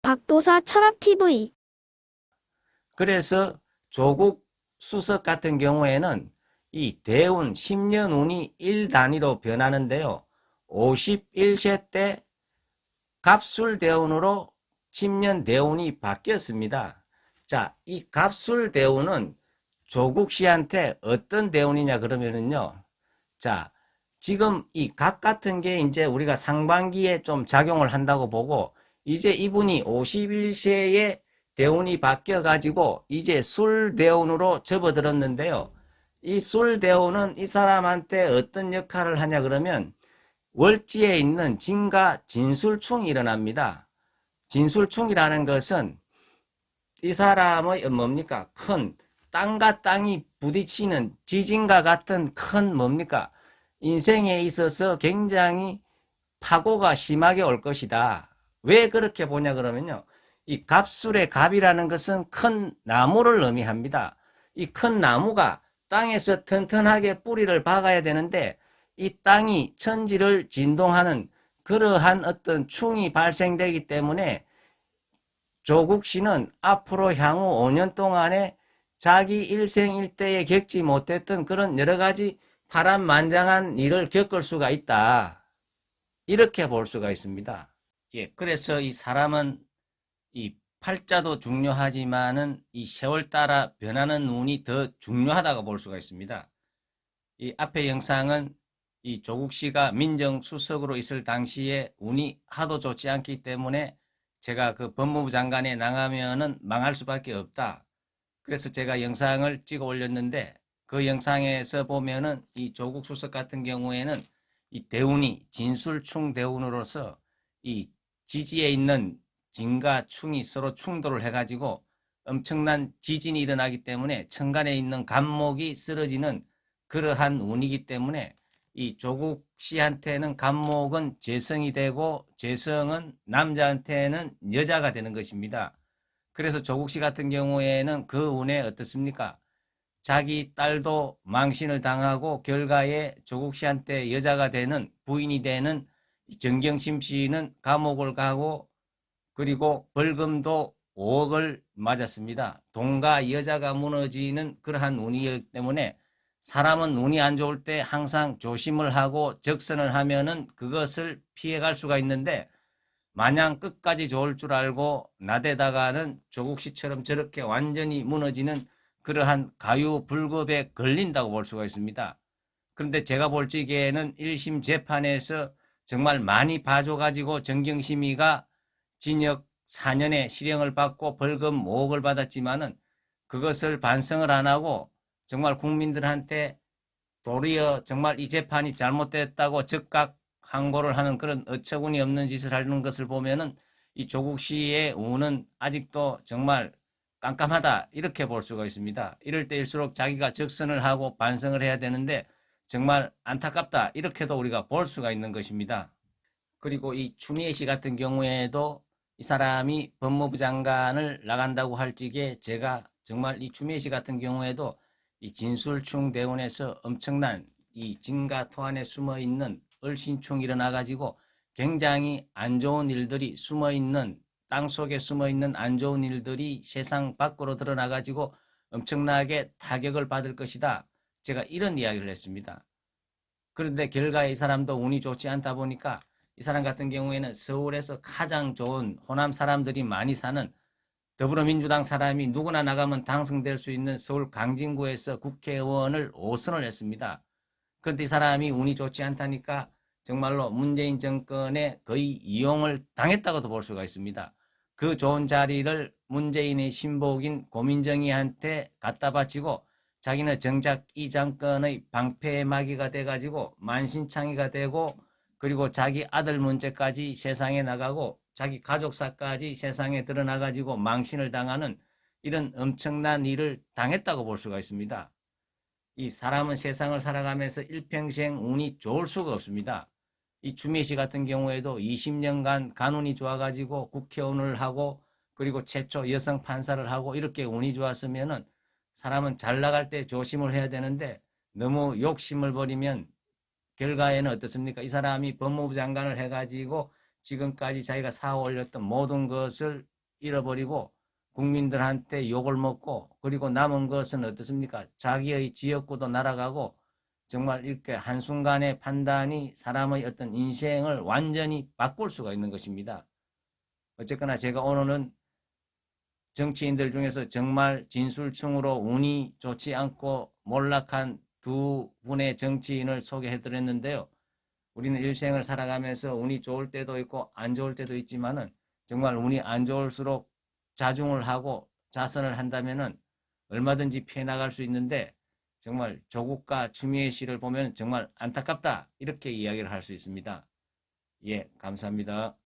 박도사 철학TV. 그래서 조국 수석 같은 경우에는 이 대운 10년 운이 1단위로 변하는데요. 51세 때 갑술대운으로 10년 대운이 바뀌었습니다. 자, 이 갑술대운은 조국 씨한테 어떤 대운이냐 그러면은요. 자, 지금 이 갑 같은 게 이제 우리가 상반기에 좀 작용을 한다고 보고, 이제 이분이 51세에 대운이 바뀌어 가지고 이제 술 대운으로 접어들었는데요. 이 술 대운은 이 사람한테 어떤 역할을 하냐 그러면 월지에 있는 진과 진술충이 일어납니다. 진술충이라는 것은 이 사람의 뭡니까? 큰 땅과 땅이 부딪히는 지진과 같은 큰 뭡니까? 인생에 있어서 굉장히 파고가 심하게 올 것이다. 왜 그렇게 보냐 그러면요. 이 갑술의 갑이라는 것은 큰 나무를 의미합니다. 이 큰 나무가 땅에서 튼튼하게 뿌리를 박아야 되는데 이 땅이 천지를 진동하는 그러한 어떤 충이 발생되기 때문에 조국 씨는 앞으로 향후 5년 동안에 자기 일생일대에 겪지 못했던 그런 여러 가지 파란만장한 일을 겪을 수가 있다. 이렇게 볼 수가 있습니다. 예, 그래서 이 사람은 이 팔자도 중요하지만은 이 세월 따라 변하는 운이 더 중요하다고 볼 수가 있습니다. 이 앞의 영상은 이 조국 씨가 민정수석으로 있을 당시에 운이 하도 좋지 않기 때문에 제가 그 법무부 장관에 나가면은 망할 수밖에 없다. 그래서 제가 영상을 찍어 올렸는데 그 영상에서 보면은 이 조국 수석 같은 경우에는 이 대운이 진술충 대운으로서 이 지지에 있는 진과 충이 서로 충돌을 해가지고 엄청난 지진이 일어나기 때문에 천간에 있는 간목이 쓰러지는 그러한 운이기 때문에 이 조국 씨한테는 간목은 재성이 되고 재성은 남자한테는 여자가 되는 것입니다. 그래서 조국 씨 같은 경우에는 그 운에 어떻습니까? 자기 딸도 망신을 당하고 결과에 조국 씨한테 여자가 되는 부인이 되는 정경심 씨는 감옥을 가고 그리고 벌금도 5억을 맞았습니다. 돈과 여자가 무너지는 그러한 운이기 때문에 사람은 운이 안 좋을 때 항상 조심을 하고 적선을 하면은 그것을 피해갈 수가 있는데 마냥 끝까지 좋을 줄 알고 나대다가는 조국 씨처럼 저렇게 완전히 무너지는 그러한 가유불급에 걸린다고 볼 수가 있습니다. 그런데 제가 볼 적에는 1심 재판에서 정말 많이 봐줘가지고 정경심이가 징역 4년의 실형을 받고 벌금 5억을 받았지만은 그것을 반성을 안 하고 정말 국민들한테 도리어 정말 이 재판이 잘못됐다고 즉각 항고를 하는 그런 어처구니 없는 짓을 하는 것을 보면은 이 조국 씨의 운은 아직도 정말 깜깜하다 이렇게 볼 수가 있습니다. 이럴 때일수록 자기가 적선을 하고 반성을 해야 되는데 정말 안타깝다 이렇게도 우리가 볼 수가 있는 것입니다. 그리고 이 추미애 씨 같은 경우에도 이 사람이 법무부 장관을 나간다고 할 적에 제가 정말 이 추미애 씨 같은 경우에도 이 진술충 대운에서 엄청난 이 진과 토 안에 숨어 있는 얼신충이 일어나가지고 굉장히 안 좋은 일들이 숨어 있는 땅 속에 숨어 있는 안 좋은 일들이 세상 밖으로 드러나가지고 엄청나게 타격을 받을 것이다. 제가 이런 이야기를 했습니다. 그런데 결과에 이 사람도 운이 좋지 않다 보니까 이 사람 같은 경우에는 서울에서 가장 좋은 호남 사람들이 많이 사는 더불어민주당 사람이 누구나 나가면 당선될 수 있는 서울 강진구에서 국회의원을 5선을 했습니다. 그런데 이 사람이 운이 좋지 않다니까 정말로 문재인 정권에 거의 이용을 당했다고도 볼 수가 있습니다. 그 좋은 자리를 문재인의 신복인 고민정이한테 갖다 바치고 자기는 정작 이 정권의 방패막이가 돼가지고 만신창이가 되고 그리고 자기 아들 문제까지 세상에 나가고 자기 가족사까지 세상에 드러나가지고 망신을 당하는 이런 엄청난 일을 당했다고 볼 수가 있습니다. 이 사람은 세상을 살아가면서 일평생 운이 좋을 수가 없습니다. 이 추미애 씨 같은 경우에도 20년간 간운이 좋아가지고 국회의원을 하고 그리고 최초 여성 판사를 하고 이렇게 운이 좋았으면은 사람은 잘 나갈 때 조심을 해야 되는데 너무 욕심을 버리면 결과에는 어떻습니까? 이 사람이 법무부 장관을 해가지고 지금까지 자기가 쌓아 올렸던 모든 것을 잃어버리고 국민들한테 욕을 먹고 그리고 남은 것은 어떻습니까? 자기의 지역구도 날아가고 정말 이렇게 한순간의 판단이 사람의 어떤 인생을 완전히 바꿀 수가 있는 것입니다. 어쨌거나 제가 오늘은 정치인들 중에서 정말 진술충으로 운이 좋지 않고 몰락한 두 분의 정치인을 소개해 드렸는데요. 우리는 일생을 살아가면서 운이 좋을 때도 있고 안 좋을 때도 있지만은 정말 운이 안 좋을수록 자중을 하고 자선을 한다면은 얼마든지 피해 나갈 수 있는데 정말 조국과 추미애 씨를 보면 정말 안타깝다 이렇게 이야기를 할 수 있습니다. 예, 감사합니다.